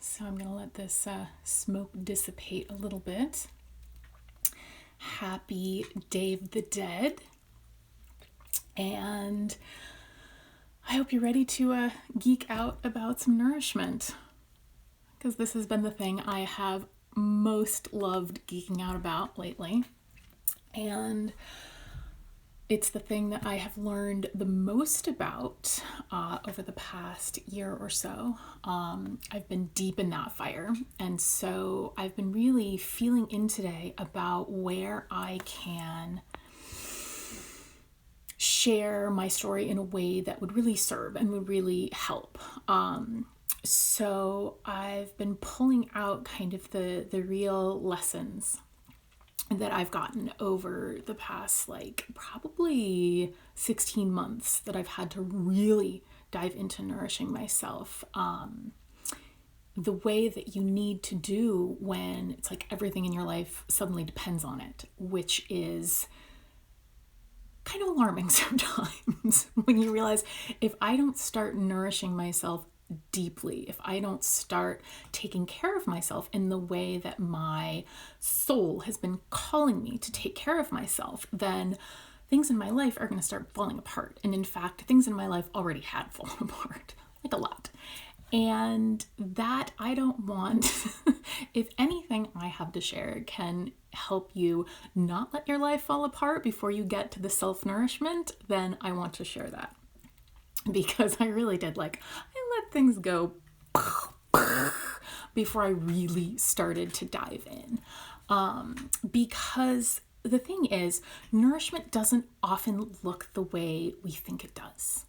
So I'm going to let this smoke dissipate a little bit. Happy Day of the Dead. And I hope you're ready to geek out about some nourishment, because this has been the thing I have most loved geeking out about lately. And it's the thing that I have learned the most about over the past year or so. I've been deep in that fire. And so I've been really feeling in today about where I can share my story in a way that would really serve and would really help. So I've been pulling out kind of the real lessons that I've gotten over the past probably 16 months that I've had to really dive into nourishing myself. The way that you need to do when it's like everything in your life suddenly depends on it, which is kind of alarming sometimes when you realize, if I don't start nourishing myself deeply, if I don't start taking care of myself in the way that my soul has been calling me to take care of myself, then things in my life are going to start falling apart. And in fact, things in my life already had fallen apart, like a lot. And that I don't want. If anything I have to share can help you not let your life fall apart before you get to the self-nourishment, then I want to share that. Because I really did, I let things go before I really started to dive in. Because the thing is, nourishment doesn't often look the way we think it does.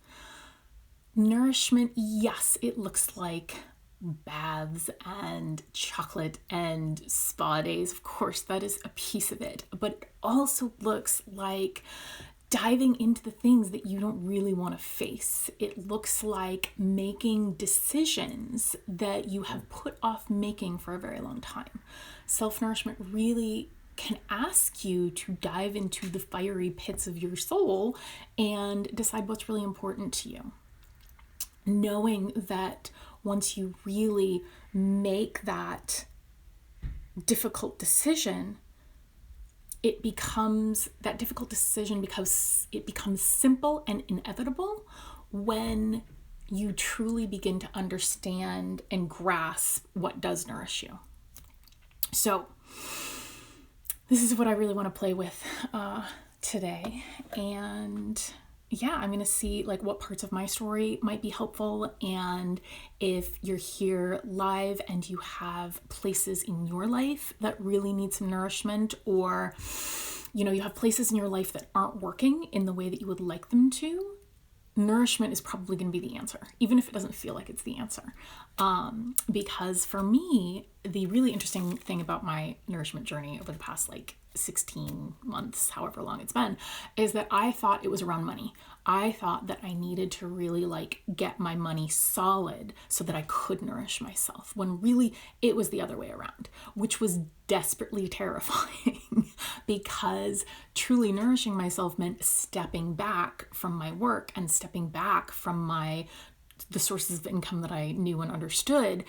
Nourishment, yes, it looks like baths and chocolate and spa days. Of course, that is a piece of it. But it also looks like diving into the things that you don't really want to face. It looks like making decisions that you have put off making for a very long time. Self-nourishment really can ask you to dive into the fiery pits of your soul and decide what's really important to you. Knowing that once you really make that difficult decision, it becomes simple and inevitable when you truly begin to understand and grasp what does nourish you. So this is what I really want to play with today. And yeah, I'm going to see what parts of my story might be helpful. And if you're here live and you have places in your life that really need some nourishment, or, you have places in your life that aren't working in the way that you would like them to, nourishment is probably going to be the answer, even if it doesn't feel like it's the answer. Because for me, the really interesting thing about my nourishment journey over the past 16 months, however long it's been, is that I thought it was around money. I thought that I needed to really get my money solid so that I could nourish myself, when really it was the other way around, which was desperately terrifying because truly nourishing myself meant stepping back from my work and stepping back from the sources of income that I knew and understood.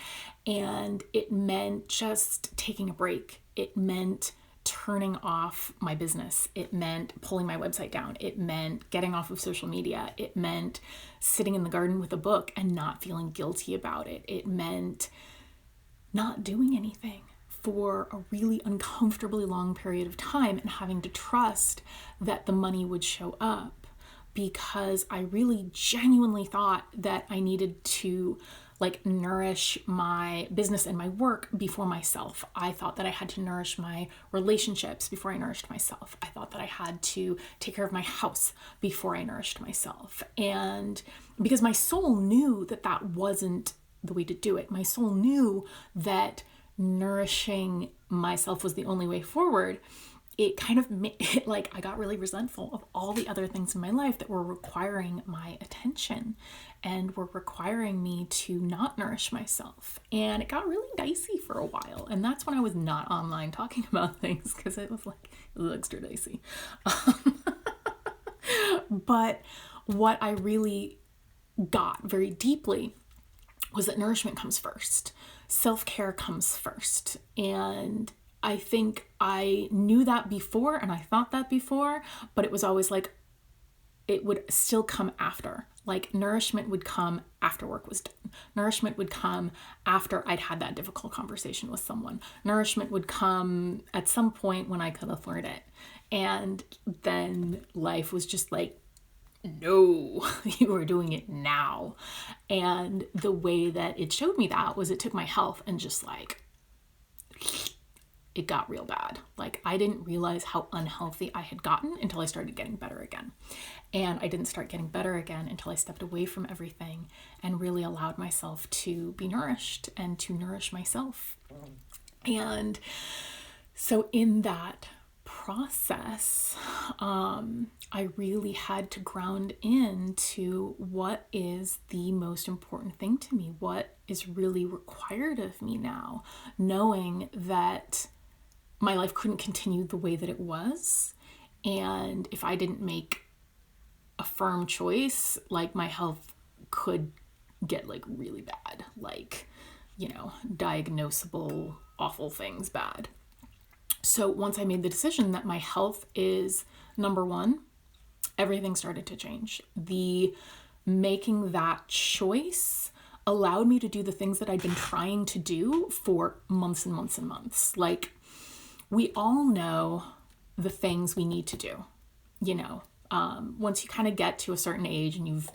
And it meant just taking a break. It meant turning off my business. It meant pulling my website down. It meant getting off of social media. It meant sitting in the garden with a book and not feeling guilty about it. It meant not doing anything for a really uncomfortably long period of time and having to trust that the money would show up, because I really genuinely thought that I needed to nourish my business and my work before myself. I thought that I had to nourish my relationships before I nourished myself. I thought that I had to take care of my house before I nourished myself. And because my soul knew that that wasn't the way to do it. My soul knew that nourishing myself was the only way forward. It kind of made it I got really resentful of all the other things in my life that were requiring my attention and were requiring me to not nourish myself. And it got really dicey for a while. And that's when I was not online talking about things, because it was extra dicey. But what I really got very deeply was that nourishment comes first. self-care comes first. And I think I knew that before and I thought that before, but it was always like it would still come after. Like nourishment would come after work was done. Nourishment would come after I'd had that difficult conversation with someone. Nourishment would come at some point when I could afford it. And then life was just like, no, you are doing it now. And the way that it showed me that was it took my health and just like, it got real bad. Like I didn't realize how unhealthy I had gotten until I started getting better again. And I didn't start getting better again until I stepped away from everything and really allowed myself to be nourished and to nourish myself. And so in that process, I really had to ground into what is the most important thing to me, what is really required of me now, knowing that my life couldn't continue the way that it was. And if I didn't make a firm choice, like my health could get like really bad, like, diagnosable awful things bad. So once I made the decision that my health is number one, everything started to change. The making that choice allowed me to do the things that I'd been trying to do for months and months and months. Like we all know the things we need to do, once you kind of get to a certain age and you've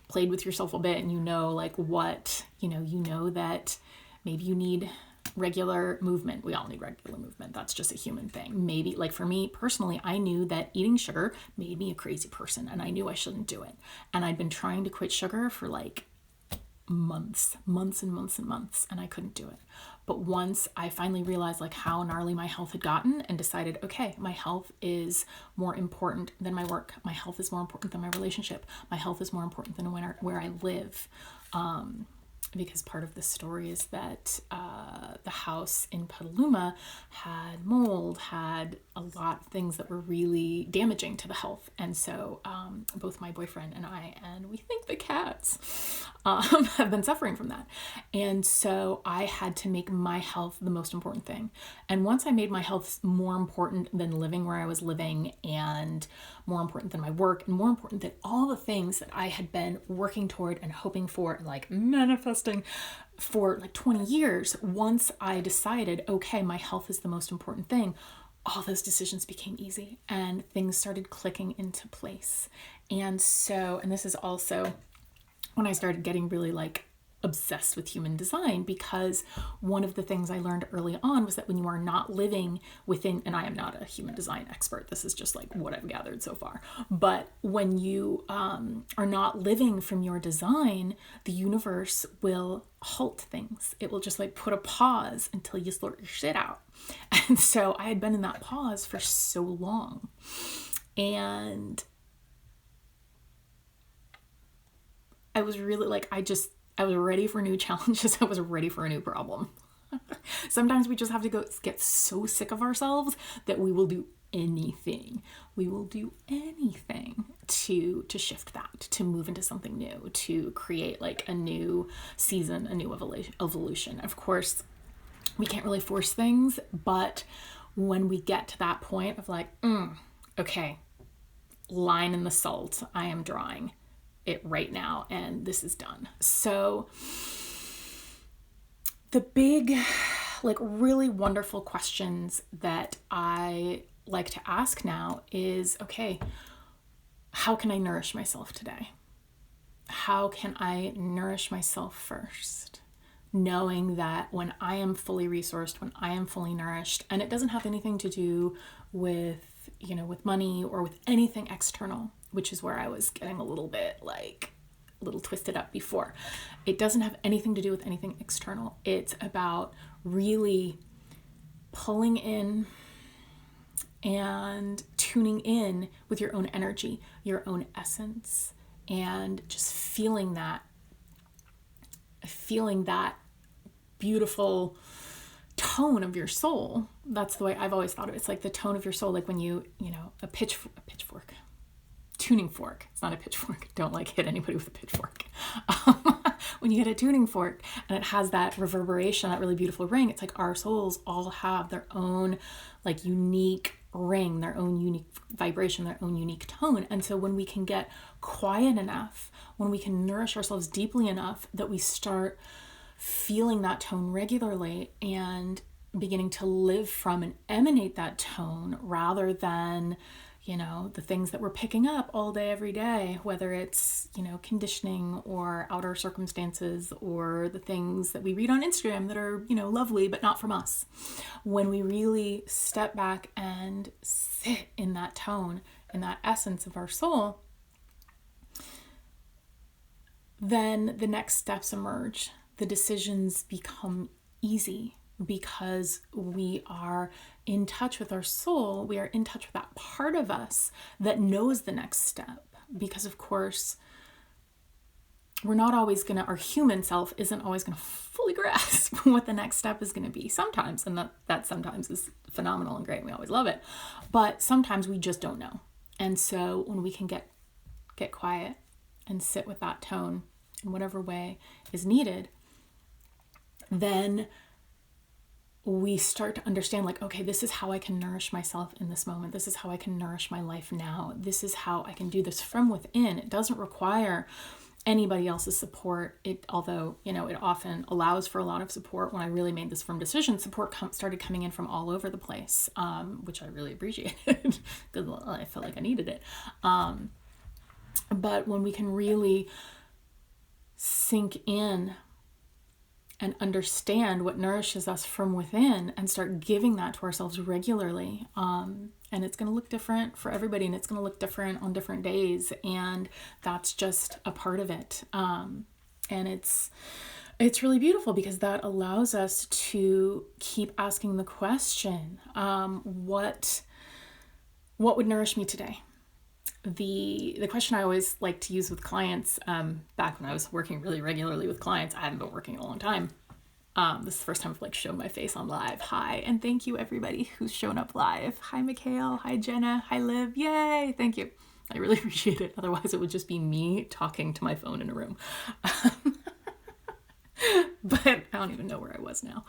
played with yourself a bit and like what, you know that maybe you need regular movement. We all need regular movement. That's just a human thing. Maybe like for me personally, I knew that eating sugar made me a crazy person and I knew I shouldn't do it. And I'd been trying to quit sugar for like months and months, and I couldn't do it. But once I finally realized like how gnarly my health had gotten and decided, okay, my health is more important than my work. My health is more important than my relationship. My health is more important than where I live. Because part of the story is that the house in Petaluma had mold, had a lot of things that were really damaging to the health. And so both my boyfriend and I, and we think the cats, have been suffering from that. And so I had to make my health the most important thing. And once I made my health more important than living where I was living, and more important than my work, and more important than all the things that I had been working toward and hoping for and like manifesting for like 20 years, once I decided, okay, my health is the most important thing, all those decisions became easy and things started clicking into place. And so, and this is also when I started getting really like obsessed with human design, because one of the things I learned early on was that when you are not living within, and I am not a human design expert, this is just like what I've gathered so far, but when you are not living from your design, the universe will halt things. It will just like put a pause until you sort your shit out. And so I had been in that pause for so long, and I was really like, I was ready for new challenges. I was ready for a new problem. Sometimes we just have to get so sick of ourselves that we will do anything. We will do anything to shift that, to move into something new, to create like a new season, a new evolution. Of course, we can't really force things, but when we get to that point of like, okay, line in the salt, I am drawing it right now and this is done. So the big, like really wonderful questions that I like to ask now is, okay, how can I nourish myself today? How can I nourish myself first? Knowing that when I am fully resourced, when I am fully nourished, and it doesn't have anything to do with, with money or with anything external, which is where I was getting a little twisted up before. It doesn't have anything to do with anything external. It's about really pulling in and tuning in with your own energy, your own essence, and just feeling that beautiful tone of your soul. That's the way I've always thought of it. It's like the tone of your soul, like when you a pitchfork. tuning fork. It's not a pitchfork. Don't like hit anybody with a pitchfork. When you hit a tuning fork and it has that reverberation, that really beautiful ring, it's like our souls all have their own like unique ring, their own unique vibration, their own unique tone. And so when we can get quiet enough, when we can nourish ourselves deeply enough that we start feeling that tone regularly and beginning to live from and emanate that tone rather than, you know, the things that we're picking up all day, every day, whether it's, you know, conditioning or outer circumstances or the things that we read on Instagram that are, you know, lovely, but not from us. When we really step back and sit in that tone, in that essence of our soul, then the next steps emerge. The decisions become easy because we are in touch with our soul. We are in touch with that part of us that knows the next step. Because of course, we're not always our human self isn't always going to fully grasp what the next step is going to be sometimes. And that sometimes is phenomenal and great. And we always love it. But sometimes we just don't know. And so when we can get quiet and sit with that tone in whatever way is needed, then we start to understand like, okay, this is how I can nourish myself in this moment. This is how I can nourish my life now. This is how I can do this from within. It doesn't require anybody else's support. Although, you know, it often allows for a lot of support. When I really made this firm decision, support started coming in from all over the place, which I really appreciated because I felt like I needed it. But when we can really sink in and understand what nourishes us from within and start giving that to ourselves regularly. And it's going to look different for everybody, and it's going to look different on different days. And that's just a part of it. And it's really beautiful because that allows us to keep asking the question, what would nourish me today? The question I always like to use with clients, back when I was working really regularly with clients, I haven't been working in a long time. This is the first time I've like shown my face on live. Hi, and thank you everybody who's shown up live. Hi, Mikhail. Hi, Jenna. Hi, Liv. Yay. Thank you. I really appreciate it. Otherwise it would just be me talking to my phone in a room. But I don't even know where I was now.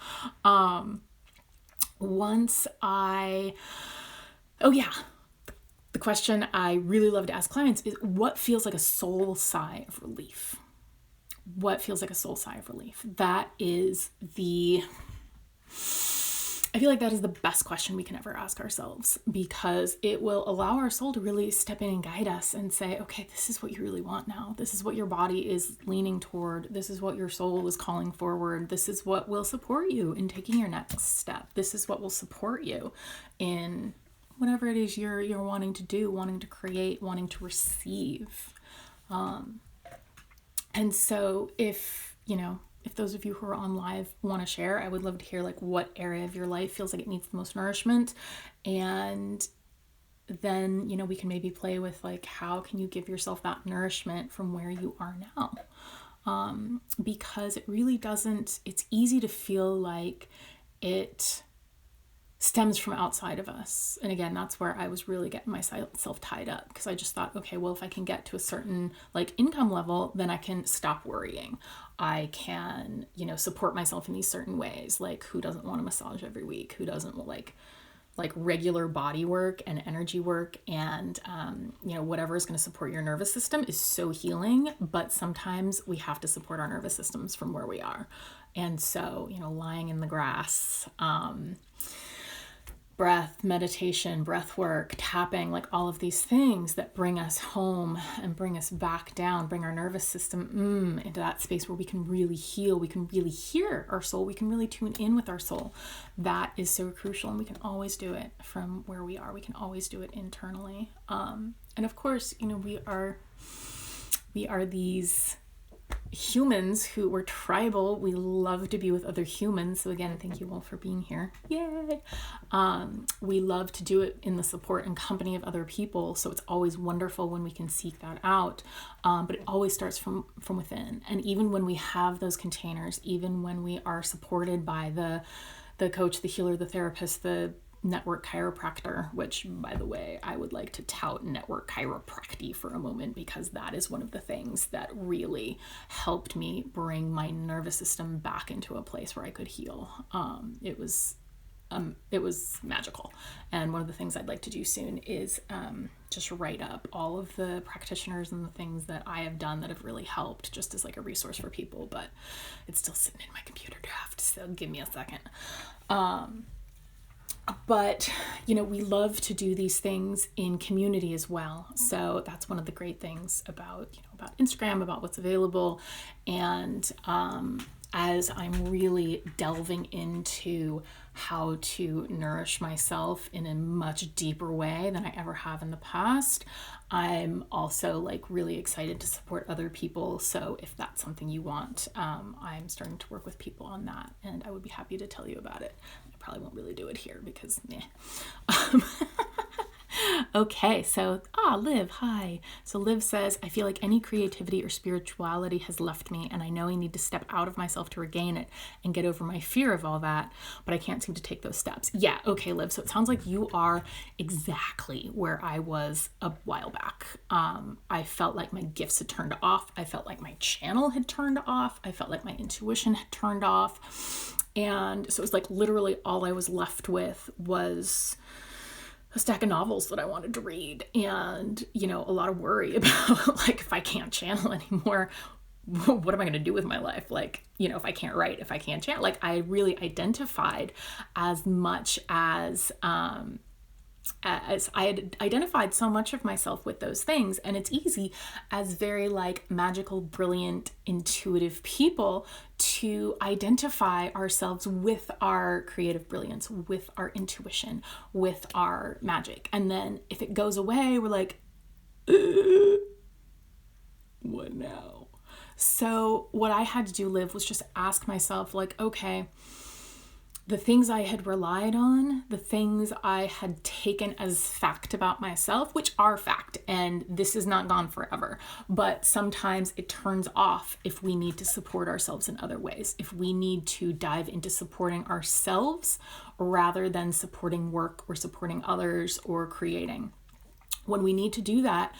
The question I really love to ask clients is, what feels like a soul sigh of relief? What feels like a soul sigh of relief? I feel like that is the best question we can ever ask ourselves, because it will allow our soul to really step in and guide us and say, okay, this is what you really want now. This is what your body is leaning toward. This is what your soul is calling forward. This is what will support you in taking your next step. This is what will support you in whatever it is you're wanting to do, wanting to create, wanting to receive. And so if those of you who are on live want to share, I would love to hear like what area of your life feels like it needs the most nourishment. And then, we can maybe play with like, how can you give yourself that nourishment from where you are now? Because it really doesn't, it's easy to feel like it stems from outside of us. And again, that's where I was really getting myself tied up, because I just thought, okay, well, if I can get to a certain like income level, then I can stop worrying. I can, support myself in these certain ways. Like, who doesn't want a massage every week? Who doesn't like regular body work and energy work? And, whatever is going to support your nervous system is so healing, but sometimes we have to support our nervous systems from where we are. And so, lying in the grass, breath, meditation, breath work, tapping, like all of these things that bring us home and bring us back down, bring our nervous system into that space where we can really heal, we can really hear our soul, we can really tune in with our soul. That is so crucial, and we can always do it from where we are. We can always do it internally. And of course, we are these humans who were tribal. We love to be with other humans. So again, thank you all for being here. Yay! We love to do it in the support and company of other people. So it's always wonderful when we can seek that out. But it always starts from within. And even when we have those containers, even when we are supported by the coach, the healer, the therapist, the network chiropractor, which, by the way, I would like to tout network chiropractic for a moment, because that is one of the things that really helped me bring my nervous system back into a place where I could heal. It was magical. And one of the things I'd like to do soon is just write up all of the practitioners and the things that I have done that have really helped, just as like a resource for people, but it's still sitting in my computer draft, so give me a second. But, we love to do these things in community as well. So that's one of the great things about Instagram, about what's available. And as I'm really delving into how to nourish myself in a much deeper way than I ever have in the past, I'm also like really excited to support other people. So if that's something you want, I'm starting to work with people on that, and I would be happy to tell you about it. I probably won't really do it here because meh. Okay, so, Liv, hi. So Liv says, I feel like any creativity or spirituality has left me, and I know I need to step out of myself to regain it and get over my fear of all that, but I can't seem to take those steps. Yeah, okay, Liv, so it sounds like you are exactly where I was a while back. I felt like my gifts had turned off. I felt like my channel had turned off. I felt like my intuition had turned off. And so it was like literally all I was left with was a stack of novels that I wanted to read, and, a lot of worry about like, if I can't channel anymore, what am I going to do with my life? Like, if I can't write, if I can't channel, like I really identified as much as I had identified so much of myself with those things. And it's easy as very like magical, brilliant, intuitive people to identify ourselves with our creative brilliance, with our intuition, with our magic. And then if it goes away, we're like, what now? So what I had to do, Liv, was just ask myself like, okay, the things I had relied on, the things I had taken as fact about myself, which are fact, and this is not gone forever, but sometimes it turns off if we need to support ourselves in other ways, if we need to dive into supporting ourselves rather than supporting work or supporting others or creating. When we need to do that,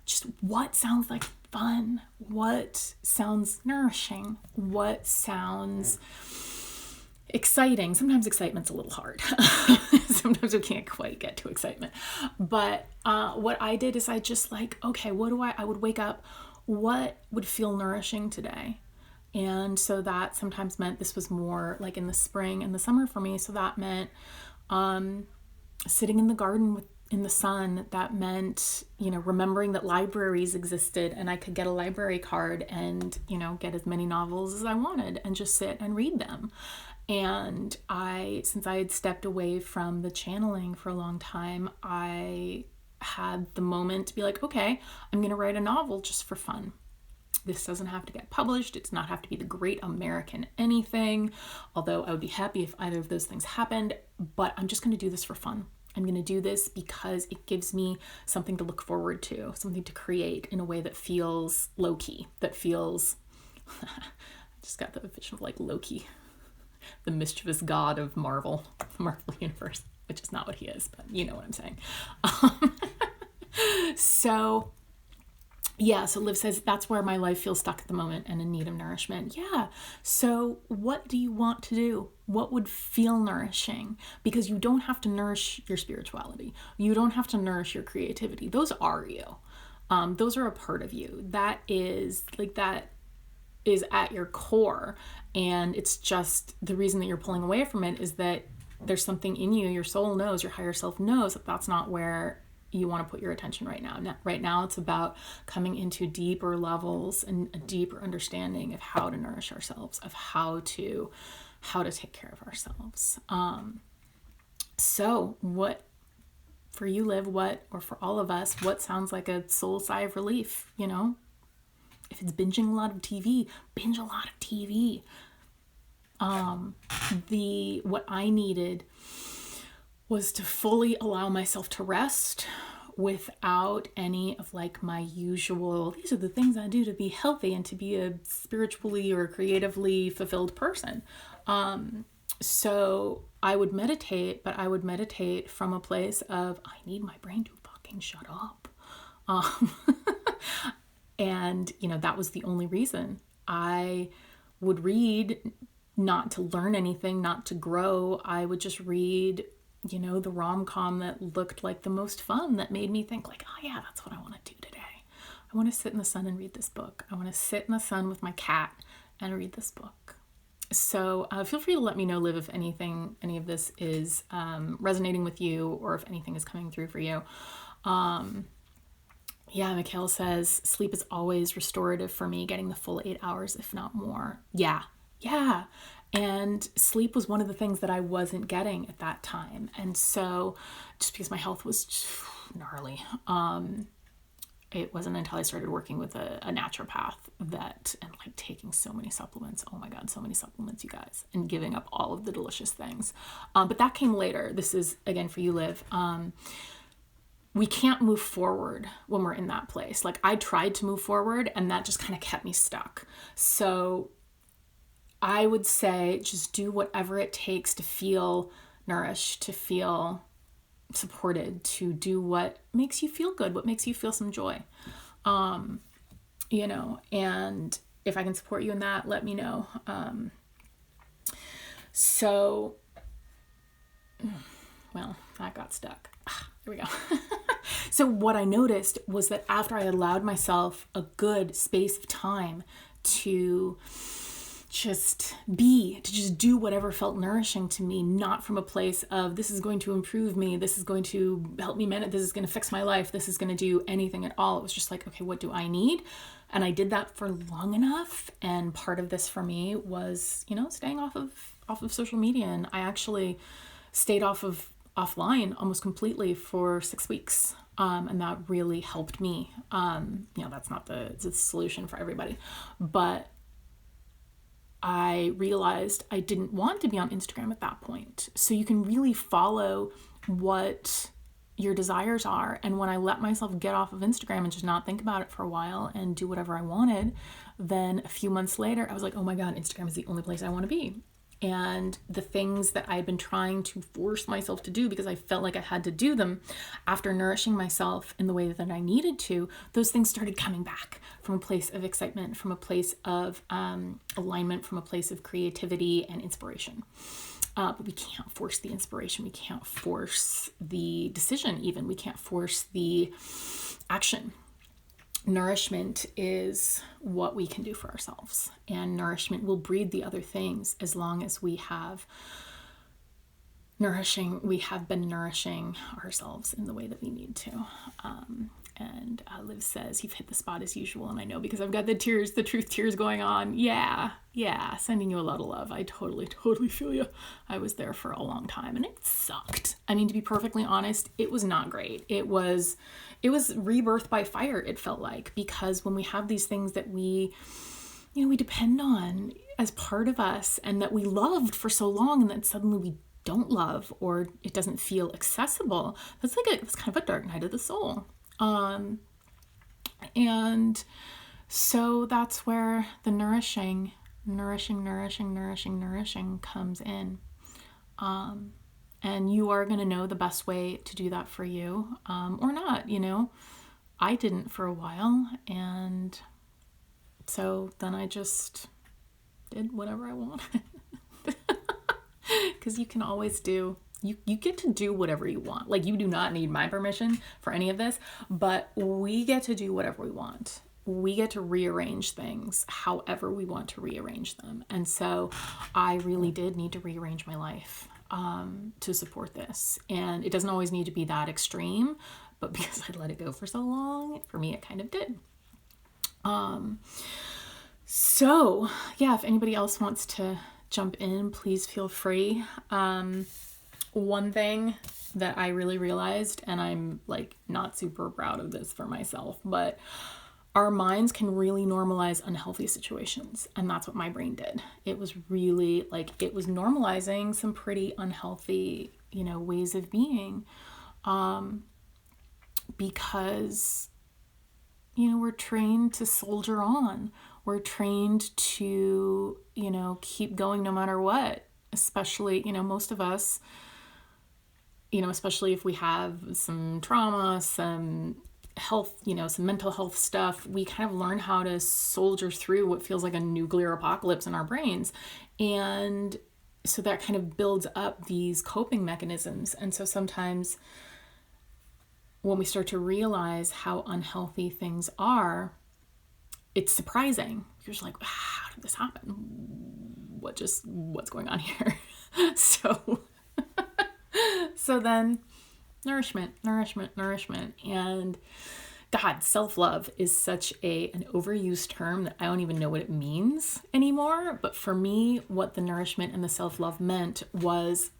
just what sounds like fun, what sounds nourishing, what sounds exciting. Sometimes excitement's a little hard. Sometimes we can't quite get to excitement. But what I did is I just like, okay, I would wake up, what would feel nourishing today? And so that sometimes meant, this was more like in the spring and the summer for me. So that meant sitting in the garden in the sun. That meant, remembering that libraries existed and I could get a library card and, get as many novels as I wanted and just sit and read them. And since I had stepped away from the channeling for a long time, I had the moment to be like, okay, I'm going to write a novel just for fun. This doesn't have to get published. It's not have to be the great American anything, although I would be happy if either of those things happened, but I'm just going to do this for fun. I'm going to do this because it gives me something to look forward to, something to create in a way that feels low-key, that feels, I just got the vision of like Loki, the mischievous god of Marvel Universe, which is not what he is, but you know what I'm saying. So Liv says, that's where my life feels stuck at the moment and in need of nourishment. Yeah. So what do you want to do? What would feel nourishing? Because you don't have to nourish your spirituality. You don't have to nourish your creativity. Those are you. Those are a part of you. That is at your core. And it's just the reason that you're pulling away from it is that there's something in you, your soul knows, your higher self knows that that's not where you want to put your attention right now. Right now, it's about coming into deeper levels and a deeper understanding of how to nourish ourselves, of how to take care of ourselves. So what, for you, Liv, or for all of us, what sounds like a soul sigh of relief, If it's binging a lot of TV, binge a lot of TV. What I needed was to fully allow myself to rest without any of like my usual, these are the things I do to be healthy and to be a spiritually or creatively fulfilled person. So I would meditate, but I would meditate from a place of, I need my brain to fucking shut up. Um, and, that was the only reason. I would read not to learn anything, not to grow. I would just read, the rom-com that looked like the most fun, that made me think like, oh yeah, that's what I want to do today. I want to sit in the sun and read this book. I want to sit in the sun with my cat and read this book. So feel free to let me know, Liv, if any of this is resonating with you, or if anything is coming through for you. Yeah, Mikhail says, sleep is always restorative for me, getting the full 8 hours, if not more. Yeah. And sleep was one of the things that I wasn't getting at that time. And so just because my health was gnarly, it wasn't until I started working with a naturopath and like taking so many supplements. Oh my God, so many supplements, you guys, and giving up all of the delicious things. But that came later. This is, again, for you, Liv. We can't move forward when we're in that place. Like, I tried to move forward and that just kind of kept me stuck. So I would say just do whatever it takes to feel nourished, to feel supported, to do what makes you feel good, what makes you feel some joy. And if I can support you in that, let me know. Well, that got stuck. Here we go. So what I noticed was that after I allowed myself a good space of time to just do whatever felt nourishing to me, not from a place of, this is going to improve me, this is going to help me manage, this is going to fix my life, this is going to do anything at all. It was just like, okay, what do I need? And I did that for long enough. And part of this for me was, staying off of social media. And I actually stayed offline almost completely for 6 weeks. And that really helped me. That's not the solution for everybody, but I realized I didn't want to be on Instagram at that point. So you can really follow what your desires are. And when I let myself get off of Instagram and just not think about it for a while and do whatever I wanted, then a few months later, I was like, oh my God, Instagram is the only place I want to be. And the things that I had been trying to force myself to do because I felt like I had to do them after nourishing myself in the way that I needed to, those things started coming back from a place of excitement, from a place of alignment, from a place of creativity and inspiration. But we can't force the inspiration. We can't force the decision even. We can't force the action. Nourishment is what we can do for ourselves, and nourishment will breed the other things as long as we have been nourishing ourselves in the way that we need to. And Liv says, you've hit the spot as usual. And I know, because I've got the truth tears going on. Yeah. Sending you a lot of love. I totally feel you. I was there for a long time and it sucked. I mean, to be perfectly honest, it was not great. It was rebirth by fire, it felt like, because when we have these things that we depend on as part of us and that we loved for so long, and then suddenly we don't love, or it doesn't feel accessible, it's kind of a dark night of the soul. And so that's where the nourishing comes in. And you are going to know the best way to do that for you, or not, I didn't for a while. And so then I just did whatever I wanted. Because you can always you get to do whatever you want. Like, you do not need my permission for any of this, but we get to do whatever we want. We get to rearrange things however we want to rearrange them. And so I really did need to rearrange my life to support this. And it doesn't always need to be that extreme, but because I let it go for so long, for me, it kind of did. So yeah, if anybody else wants to jump in, please feel free. One thing that I really realized, and I'm like not super proud of this for myself, but our minds can really normalize unhealthy situations. And that's what my brain did. It was really it was normalizing some pretty unhealthy, ways of being, because, we're trained to soldier on. We're trained to, keep going no matter what. especially, most of us, especially if we have some trauma, some health, some mental health stuff, we kind of learn how to soldier through what feels like a nuclear apocalypse in our brains. And so that kind of builds up these coping mechanisms. And so sometimes when we start to realize how unhealthy things are, it's surprising. You're just like, how did this happen? What's going on here? So then nourishment. And God, self-love is such an overused term that I don't even know what it means anymore. But for me, what the nourishment and the self-love meant was,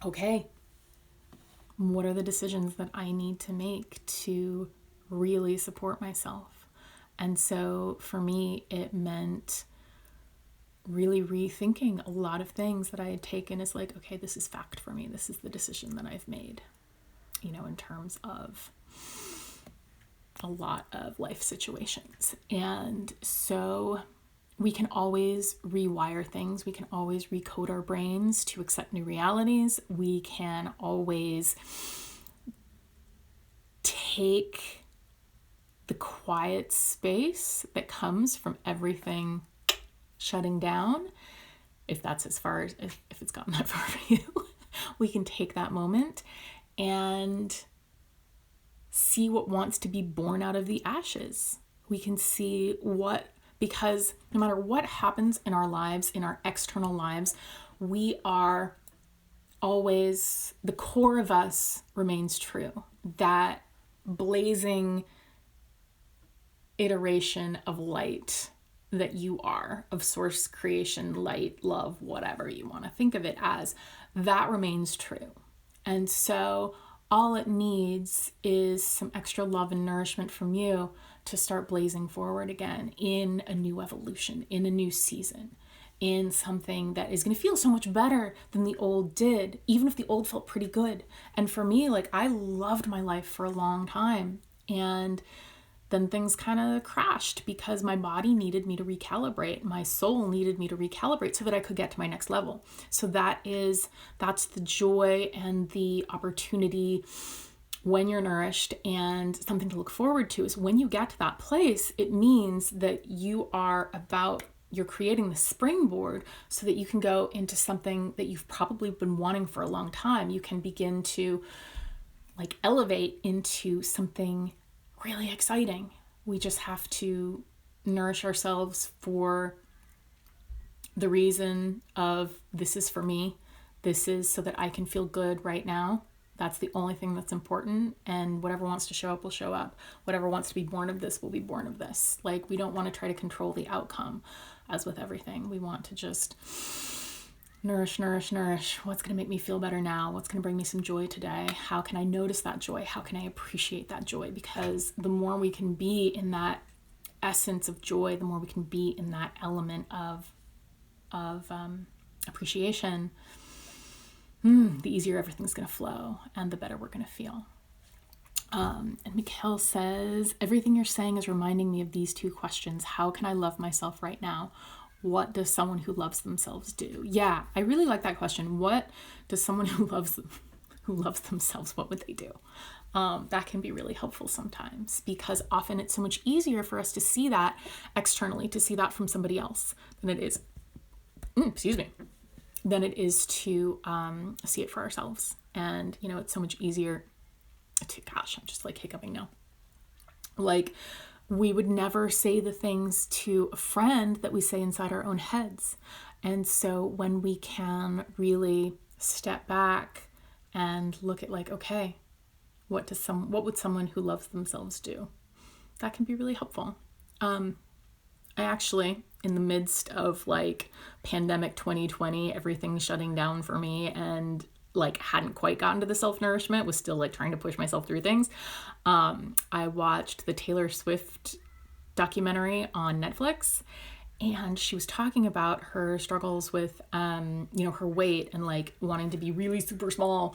okay, what are the decisions that I need to make to really support myself? And so for me, it meant really rethinking a lot of things that I had taken as like, okay, this is fact for me. This is the decision that I've made, in terms of a lot of life situations. And so we can always rewire things. We can always recode our brains to accept new realities. We can always take the quiet space that comes from everything shutting down. If that's as far as, if it's gotten that far for you, we can take that moment and see what wants to be born out of the ashes. We can see because no matter what happens in our lives, in our external lives, we are always, the core of us remains true. That blazing iteration of light that you are, of source, creation, light, love, whatever you want to think of it as, that remains true. And so all it needs is some extra love and nourishment from you to start blazing forward again in a new evolution, in a new season, in something that is going to feel so much better than the old did, even if the old felt pretty good. And for me, I loved my life for a long time. And then things kind of crashed because my body needed me to recalibrate. My soul needed me to recalibrate so that I could get to my next level. So that's the joy and the opportunity when you're nourished, and something to look forward to is when you get to that place, it means that you're creating the springboard so that you can go into something that you've probably been wanting for a long time. You can begin to elevate into something really exciting. We just have to nourish ourselves for the reason of, this is for me. This is so that I can feel good right now. That's the only thing that's important. And whatever wants to show up will show up. Whatever wants to be born of this will be born of this. We don't want to try to control the outcome, as with everything. We want to just nourish. What's going to make me feel better now? What's going to bring me some joy today? How can I notice that joy? How can I appreciate that joy? Because the more we can be in that essence of joy, the more we can be in that element of appreciation, the easier everything's going to flow and the better we're going to feel. And Mikhail says, everything you're saying is reminding me of these two questions. How can I love myself right now? What does someone who loves themselves do? Yeah, I really like that question. What does someone who loves themselves, what would they do? That can be really helpful sometimes, because often it's so much easier for us to see that externally, to see that from somebody else than it is, than it is to see it for ourselves. And, it's so much easier to, gosh, I'm just hiccuping now. We would never say the things to a friend that we say inside our own heads. And so when we can really step back and look at okay, what would someone who loves themselves do? That can be really helpful. I actually, in the midst of pandemic 2020, everything shutting down for me, and hadn't quite gotten to the self-nourishment, was still trying to push myself through things. I watched the Taylor Swift documentary on Netflix, and she was talking about her struggles with, her weight and wanting to be really super small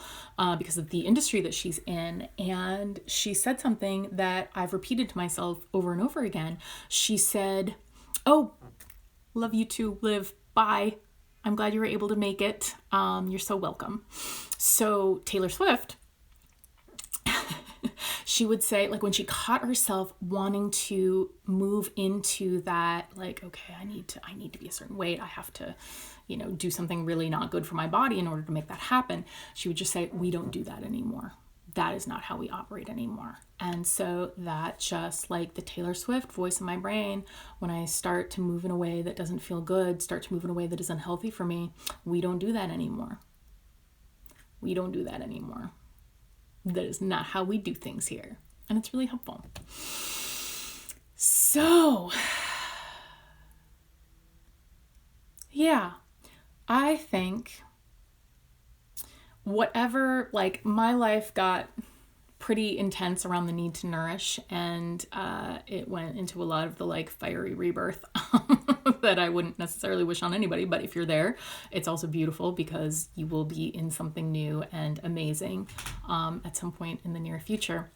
because of the industry that she's in. And she said something that I've repeated to myself over and over again. She said, "Oh, love you too, Liv. Bye. I'm glad you were able to make it. You're so welcome. So Taylor Swift, she would say, like, when she caught herself wanting to move into that, like, okay, I need to be a certain weight. I have to, do something really not good for my body in order to make that happen. She would just say, we don't do that anymore. That is not how we operate anymore. And so that just like the Taylor Swift voice in my brain, when I start to move in a way that doesn't feel good, start to move in a way that is unhealthy for me, we don't do that anymore. We don't do that anymore. That is not how we do things here. And it's really helpful. So, yeah, I think whatever, like, my life got pretty intense around the need to nourish, and it went into a lot of the like fiery rebirth that I wouldn't necessarily wish on anybody, but if you're there, it's also beautiful because you will be in something new and amazing at some point in the near future.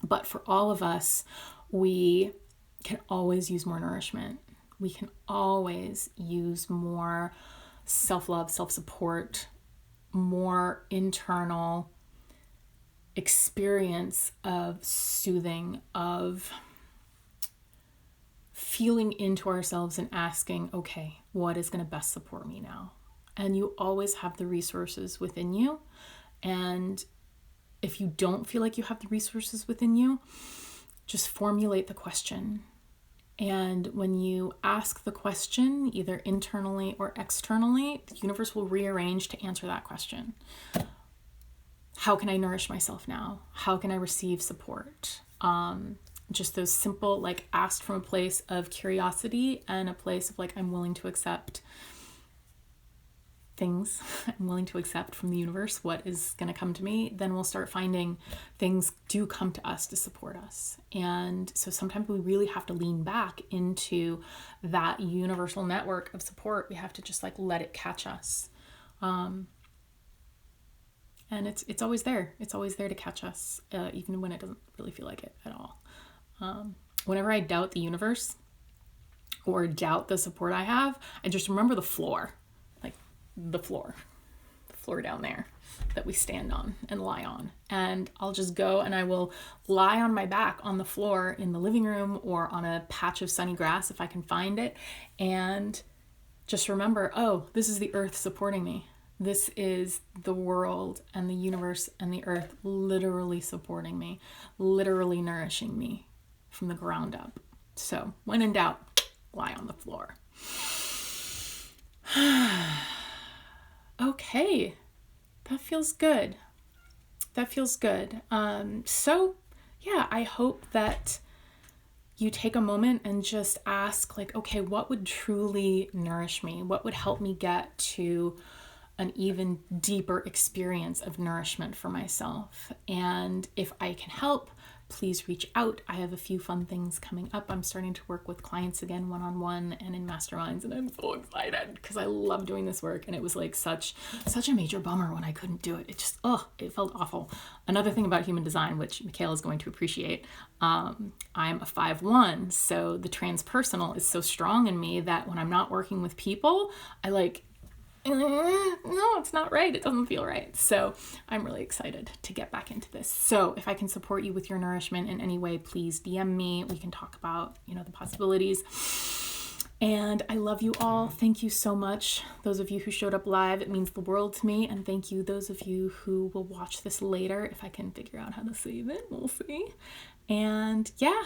But for all of us, we can always use more nourishment. We can always use more self-love, self-support, more internal experience of soothing, of feeling into ourselves and asking, okay, what is going to best support me now? And you always have the resources within you. And if you don't feel like you have the resources within you, just formulate the question. And when you ask the question, either internally or externally, the universe will rearrange to answer that question. How can I nourish myself now? How can I receive support? Just those simple, like, asked from a place of curiosity and a place of like, I'm willing to accept things. I'm willing to accept from the universe what is going to come to me. Then we'll start finding things do come to us to support us. And so sometimes we really have to lean back into that universal network of support. We have to just like let it catch us. And it's always there. It's always there to catch us, even when it doesn't really feel like it at all. Whenever I doubt the universe or doubt the support I have, I just remember the floor, like the floor down there that we stand on and lie on. And I'll just go and I will lie on my back on the floor in the living room or on a patch of sunny grass if I can find it. And just remember, oh, this is the earth supporting me. This is the world and the universe and the earth literally supporting me, literally nourishing me from the ground up. So when in doubt, lie on the floor. Okay, that feels good. That feels good. So yeah, I hope that you take a moment and just ask, like, okay, what would truly nourish me? What would help me get to an even deeper experience of nourishment for myself? And if I can help, please reach out. I have a few fun things coming up. I'm starting to work with clients again, one-on-one and in masterminds, and I'm so excited because I love doing this work. And it was like such a major bummer when I couldn't do it. It just, it felt awful. Another thing about human design, which Michaela is going to appreciate, I'm a 5/1, so the transpersonal is so strong in me that when I'm not working with people, I like, no, it's not right. It doesn't feel right. So I'm really excited to get back into this. So if I can support you with your nourishment in any way, please DM me. We can talk about, the possibilities. And I love you all. Thank you so much. Those of you who showed up live, it means the world to me. And thank you, those of you who will watch this later. If I can figure out how to save it, we'll see. And yeah,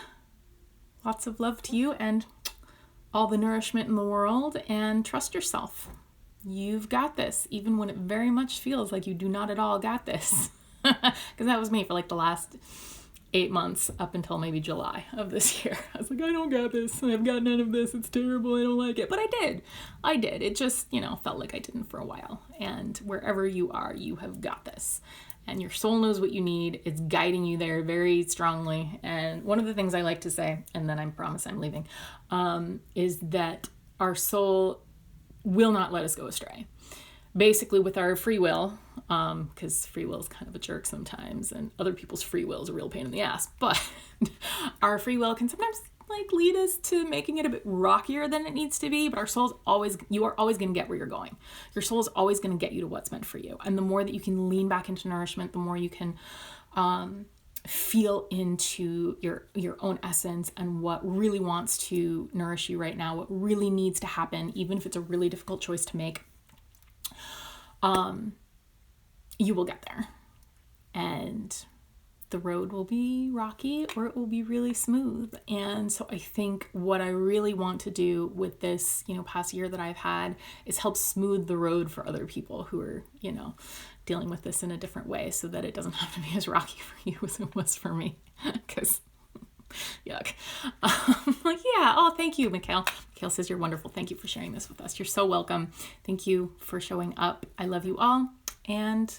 lots of love to you and all the nourishment in the world, and trust yourself. You've got this, even when it very much feels like you do not at all got this. Because that was me for like the last 8 months up until maybe July of this year. I was like, I don't got this. I've got none of this. It's terrible. I don't like it. But I did. It just, felt like I didn't for a while. And wherever you are, you have got this. And your soul knows what you need. It's guiding you there very strongly. And one of the things I like to say, and then I promise I'm leaving, is that our soul will not let us go astray. Basically, with our free will, because free will is kind of a jerk sometimes, and other people's free will is a real pain in the ass, but our free will can sometimes like lead us to making it a bit rockier than it needs to be, but you are always going to get where you're going. Your soul is always going to get you to what's meant for you. And the more that you can lean back into nourishment, the more you can feel into your own essence and what really wants to nourish you right now, what really needs to happen, even if it's a really difficult choice to make, you will get there. And the road will be rocky or it will be really smooth. And so I think what I really want to do with this, past year that I've had is help smooth the road for other people who are, dealing with this in a different way, so that it doesn't have to be as rocky for you as it was for me. Because yuck. Thank you, Mikhail. Mikhail says you're wonderful. Thank you for sharing this with us. You're so welcome. Thank you for showing up. I love you all. And